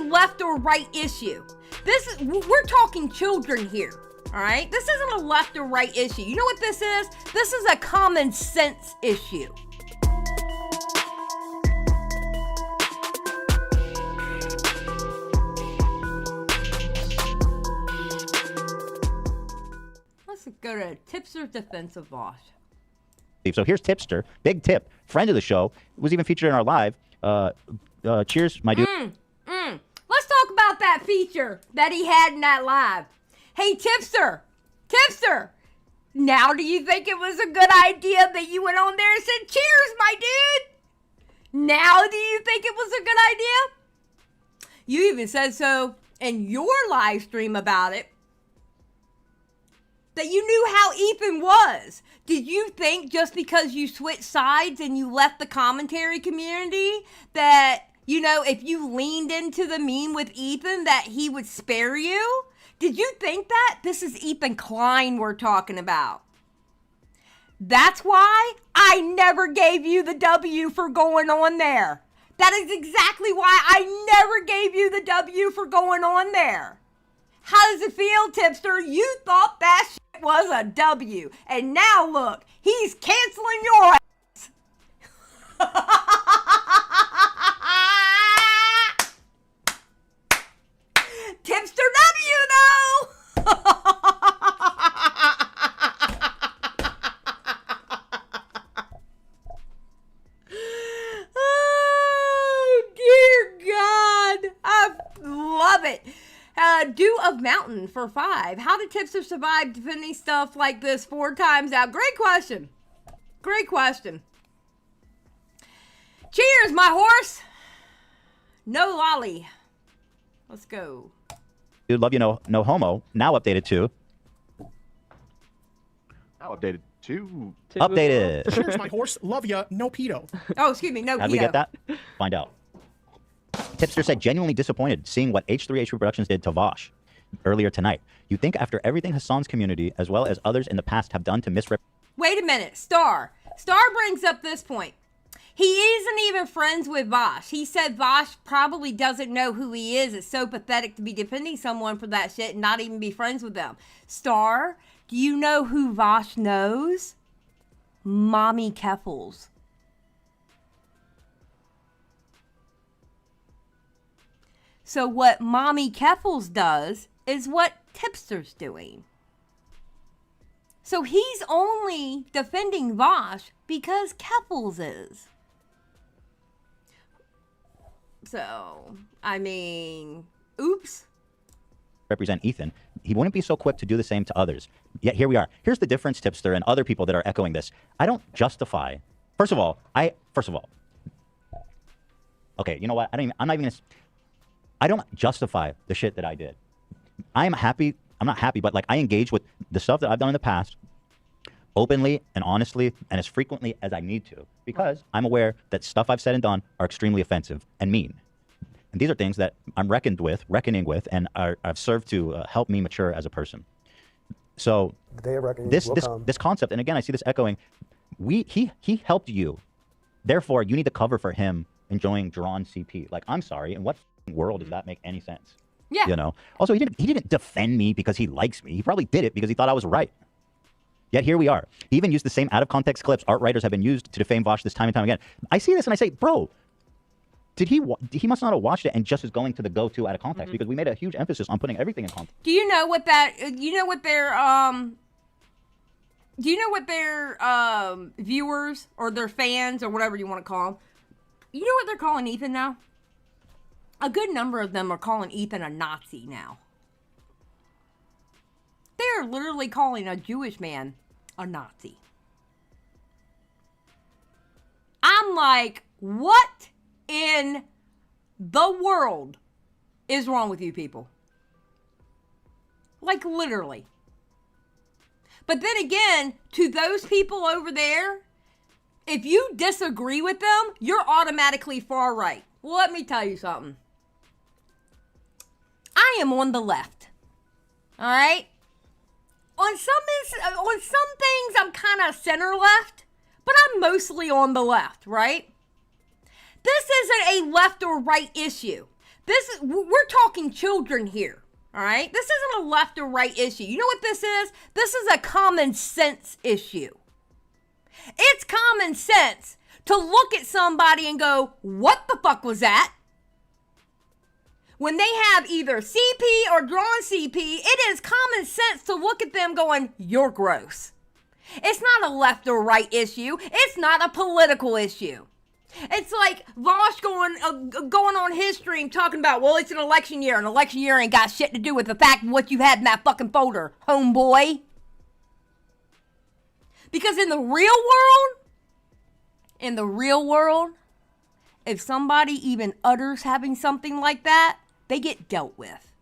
a left or right issue. We're talking children here, all right? This isn't a left or right issue. You know what this is? This is a common sense issue. Let's go to Tipster's defense of Vaush. So here's Tipster, big tip, friend of the show, was even featured in our live. Cheers, my dude. Let's talk about that feature that he had in that live. Hey, Tipster, now do you think it was a good idea that you went on there and said, cheers, my dude? Now do you think it was a good idea? You even said so in your live stream about it, that you knew how Ethan was. Did you think just because you switched sides and you left the commentary community that, you know, if you leaned into the meme with Ethan that he would spare you? Did you think that? This is Ethan Klein we're talking about. That's why I never gave you the W for going on there. That is exactly why I never gave you the W for going on there. How does it feel, Tipster? You thought that shit was a W. And now look, he's canceling your ass. Tipster W, though. Oh, dear God. I love it. Dew of Mountain for 5. How did Tipster survive defending stuff like this 4 times out? Great question. Great question. Cheers, my horse. No lolly. Let's go. Dude, love you, no homo. Now updated to. Now updated to. Updated. Cheers, my horse. Love ya. No pedo. Oh, excuse me. No pedo. How'd we get that? Find out. Tipster said, genuinely disappointed seeing what H3H3 Productions did to Vaush earlier tonight. You think after everything Hassan's community, as well as others in the past, have done to misrepresent... Wait a minute. Star brings up this point. He isn't even friends with Vaush. He said Vaush probably doesn't know who he is. It's so pathetic to be defending someone for that shit and not even be friends with them. Star, do you know who Vaush knows? Mommy Keffals. So what Mommy Keffals does is what Tipster's doing. So he's only defending Vaush because Keffals is. So, I mean, oops. Represent Ethan, he wouldn't be so quick to do the same to others. Yet here we are. Here's the difference, Tipster, and other people that are echoing this. I don't justify. First of all, okay, you know what? I don't justify the shit that I did. I'm happy. I'm not happy, but like I engage with the stuff that I've done in the past openly and honestly and as frequently as I need to, because I'm aware that stuff I've said and done are extremely offensive and mean. And these are things that I'm reckoning with, and have served to help me mature as a person. So this concept, and again, I see this echoing. He helped you, therefore you need to cover for him enjoying drawn CP. Like, I'm sorry, in what world does that make any sense? Yeah. You know. Also, he didn't defend me because he likes me. He probably did it because he thought I was right. Yet here we are. He even used the same out of context clips art writers have been used to defame Vaush this time and time again. I see this and I say, bro, he must not have watched it and just is going to the go-to out of context, because we made a huge emphasis on putting everything in context. Do you know what their viewers or their fans or whatever you want to call them, you know what they're calling Ethan now? A good number of them are calling Ethan a Nazi now. They are literally calling a Jewish man a Nazi. I'm like, what in the world is wrong with you people? Like, literally. But then again, to those people over there, if you disagree with them, you're automatically far right. Well, let me tell you something. I am on the left. All right? On some things, I'm kind of center left, but I'm mostly on the left, right? This isn't a left or right issue. we're talking children here, all right? This isn't a left or right issue. You know what this is? This is a common sense issue. It's common sense to look at somebody and go, what the fuck was that? When they have either CP or drawn CP, it is common sense to look at them going, you're gross. It's not a left or right issue. It's not a political issue. It's like Vaush going on his stream talking about, well, it's an election year. An election year ain't got shit to do with the fact of what you had in that fucking folder, homeboy. Because in the real world, if somebody even utters having something like that, they get dealt with.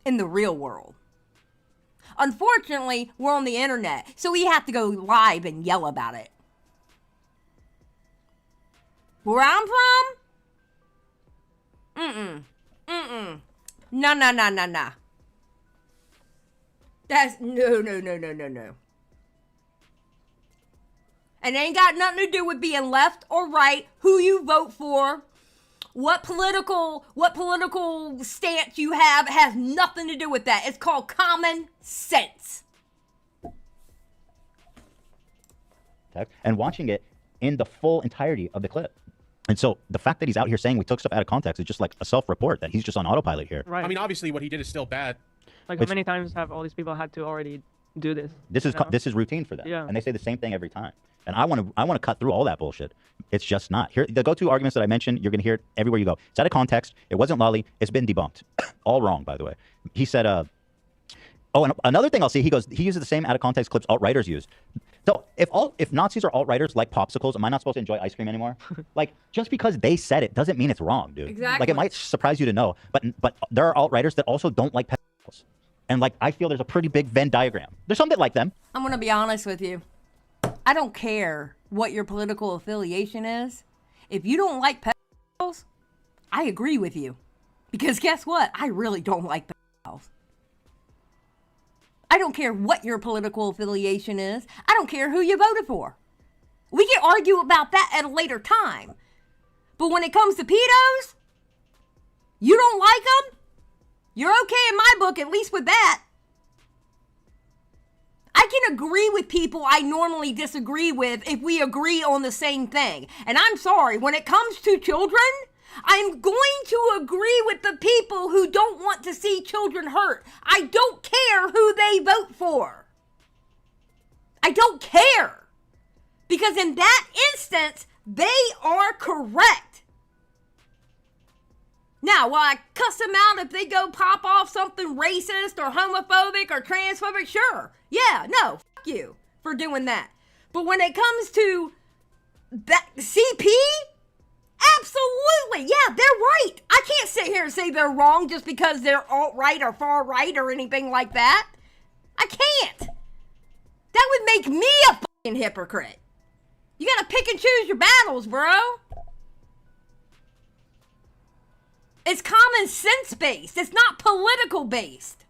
In the real world. Unfortunately, we're on the internet, so we have to go live and yell about it. Where I'm from? Nah. That's no. And it ain't got nothing to do with being left or right, who you vote for, what political stance you have. It has nothing to do with that. It's called common sense. And watching it in the full entirety of the clip. And so the fact that he's out here saying we took stuff out of context is just like a self-report that he's just on autopilot here. Right. I mean, obviously, what he did is still bad. Like, how many times have all these people had to already do this? This is routine for them. Yeah. And they say the same thing every time. And I want to cut through all that bullshit. It's just not. Here, the go-to arguments that I mentioned, you're going to hear it everywhere you go. It's out of context. It wasn't Lolly. It's been debunked. All wrong, by the way. He said, and another thing I'll see, he uses the same out of context clips alt-writers use. So if Nazis are alt-writers like popsicles, am I not supposed to enjoy ice cream anymore? Like, just because they said it doesn't mean it's wrong, dude. Exactly. Like, it might surprise you to know, but there are alt-writers that also don't like pedophiles. And like, I feel there's a pretty big Venn diagram. There's some that like them. I'm going to be honest with you. I don't care what your political affiliation is. If you don't like pedophiles, I agree with you. Because guess what? I really don't like pedophiles. I don't care what your political affiliation is. I don't care who you voted for. We can argue about that at a later time. But when it comes to pedos, you don't like them? You're okay in my book, at least with that. I can agree with people I normally disagree with if we agree on the same thing. And I'm sorry, when it comes to children, I'm going to agree with the people who don't want to see children hurt. I don't care who they vote for. I don't care. Because in that instance, they are correct. Now, will I cuss them out if they go pop off something racist or homophobic or transphobic? Sure. Yeah, no, fuck you for doing that. But when it comes to that CP, absolutely. Yeah, they're right. I can't sit here and say they're wrong just because they're alt-right or far-right or anything like that. I can't. That would make me a fucking hypocrite. You gotta pick and choose your battles, bro. It's common sense based. It's not political based.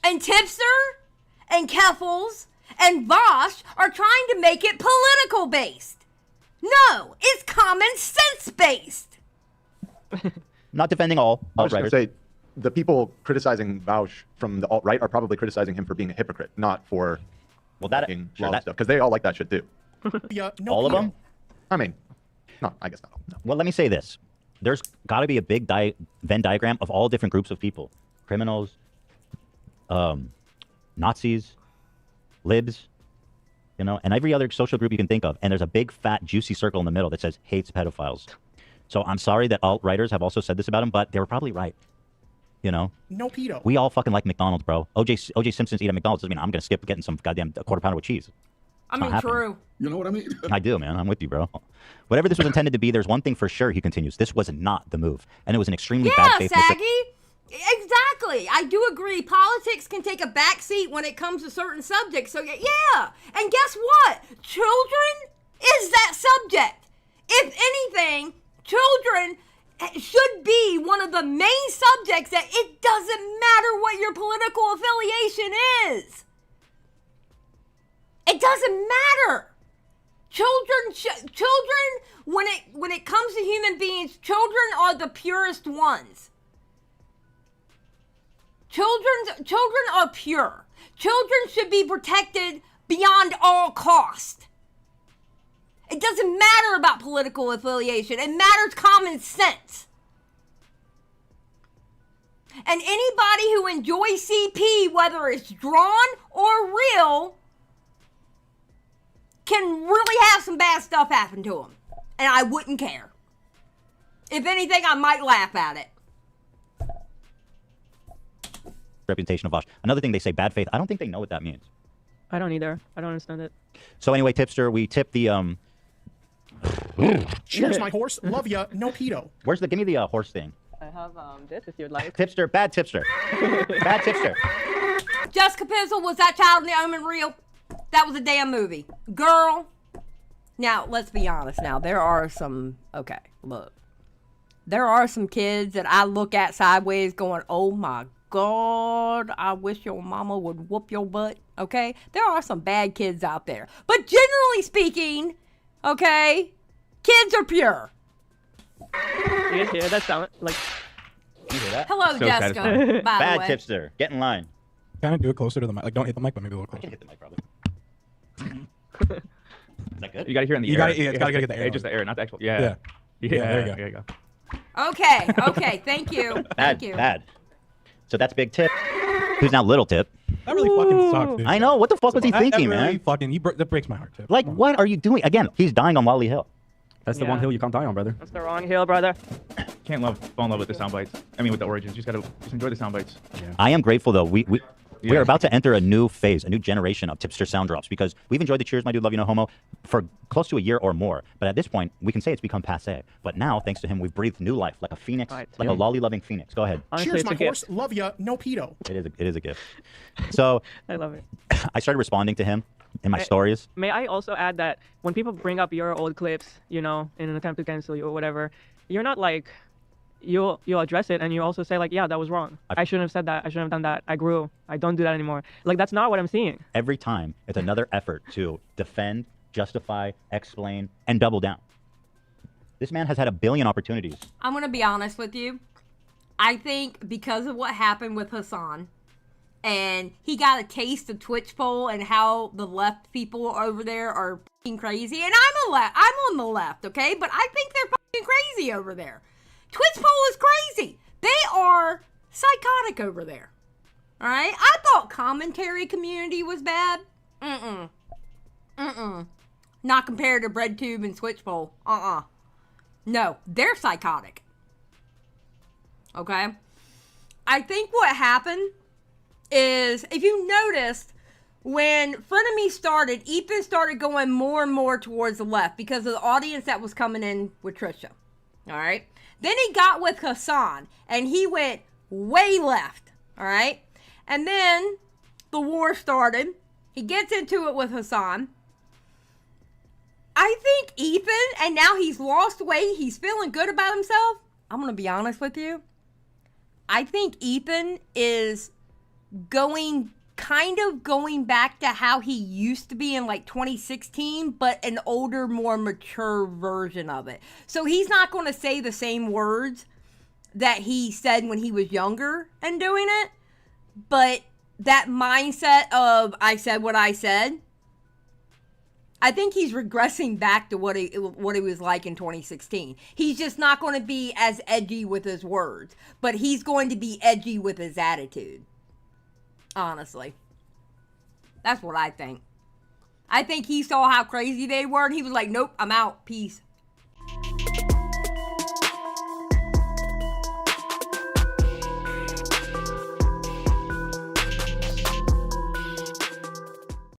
And Tipster and Keffals and Vaush are trying to make it political based. No, it's common sense based. Not defending all I was going alt-writers. to say, the people criticizing Vaush from the alt-right are probably criticizing him for being a hypocrite, not for making law and stuff, because they all like that shit too. Yeah, All of them? I mean, no, I guess not all. No. Well, let me say this. There's got to be a big Venn diagram of all different groups of people. Criminals, Nazis, libs, you know, and every other social group you can think of. And there's a big, fat, juicy circle in the middle that says hates pedophiles. So I'm sorry that alt-writers have also said this about him, but they were probably right. You know? No pedo. We all fucking like McDonald's, bro. O.J. Simpson's eat at McDonald's doesn't mean I'm going to skip getting some goddamn quarter pounder with cheese. I mean, true. You know what I mean? I do, man. I'm with you, bro. Whatever this was intended to be, there's one thing for sure, he continues. This was not the move. And it was an extremely bad faith mistake. Saggy. Exactly. I do agree. Politics can take a backseat when it comes to certain subjects. So, yeah. And guess what? Children is that subject. If anything, children should be one of the main subjects that it doesn't matter what your political affiliation is. It doesn't matter. children, when it comes to human beings, children are the purest ones. Children are pure. Children should be protected beyond all cost. It doesn't matter about political affiliation. It matters common sense. And anybody who enjoys CP, whether it's drawn or real, can really have some bad stuff happen to them. And I wouldn't care. If anything, I might laugh at it. Reputation of Vaush. Another thing they say, bad faith. I don't think they know what that means. I don't either. I don't understand it. So anyway, Tipster, we tip the Cheers, my horse. Love ya. No pedo. give me the horse thing. I have this if you'd like. Tipster, bad Tipster. Bad Tipster. Jessica Pizzle, was that Child in the Omen real? That was a damn movie. Girl. Now, let's be honest now. There are some, okay, look. There are some kids that I look at sideways going, oh my God, I wish your mama would whoop your butt, okay? There are some bad kids out there. But generally speaking, okay, kids are pure. You guys hear that sound? Like, You hear that? Hello, So Jessica, satisfying. by Bad the way. Tipster. Get in line. Kind of do it closer to the mic. Like, don't hit the mic, but maybe a little I can closer. hit the mic probably. Is that good? You gotta hear it in the You air. gotta- yeah, it's gotta get the air Just on. the air, not the actual. Yeah. Yeah. Yeah, there you go. There you go. Okay, thank you. Bad, Thank you. bad. So that's Big Tip. Who's now Little Tip? That really fucking sucks, dude. I know. What the fuck was he thinking, that really man? fucking, that breaks my heart, too. Like, what are you doing? Again, he's dying on Wally Hill. That's the Yeah. one hill you can't die on, brother. that's the wrong hill, brother. Can't fall in love with the sound bites. I mean, with the origins. You just gotta enjoy the sound bites. I am grateful, though. We're Yeah. about to enter a new phase, a new generation of Tipster sound drops because we've enjoyed the Cheers, My Dude, Love You No Homo for close to a year or more. But at this point, we can say it's become passe. But now, thanks to him, we've breathed new life like a phoenix, Right. like a lolly-loving phoenix. Go ahead. Honestly, Cheers, it's my a horse. gift. Love ya. No pedo. It is a gift. So I love it. I started responding to him in my stories. May I also add that when people bring up your old clips, you know, in an attempt to cancel you or whatever, you're not like, you'll address it and you also say like, yeah, that was wrong. I shouldn't have said that. I shouldn't have done that. I grew. I don't do that anymore. Like, that's not what I'm seeing. Every time, it's another effort to defend, justify, explain, and double down. This man has had a billion opportunities. I'm going to be honest with you. I think because of what happened with Hassan, and he got a taste of Twitch poll and how the left people over there are f***ing crazy. And I'm on the left, okay? But I think they're f***ing crazy over there. Twitch poll is crazy. They are psychotic over there. All right? I thought commentary community was bad. Not compared to BreadTube and Twitch poll. No, they're psychotic. Okay? I think what happened is, if you noticed, when Frenemy started, Ethan started going more and more towards the left because of the audience that was coming in with Trisha. All right? Then he got with Hassan, and he went way left. All right? And then the war started. He gets into it with Hassan. I think Ethan, and now he's lost weight, he's feeling good about himself. I'm going to be honest with you. I think Ethan is going back to how he used to be in like 2016, but an older, more mature version of it. So he's not going to say the same words that he said when he was younger and doing it, but that mindset of I said what I said, I think he's regressing back to what he was like in 2016. He's just not going to be as edgy with his words, but he's going to be edgy with his attitude. Honestly. That's what I think. I think he saw how crazy they were, and he was like, nope, I'm out. Peace.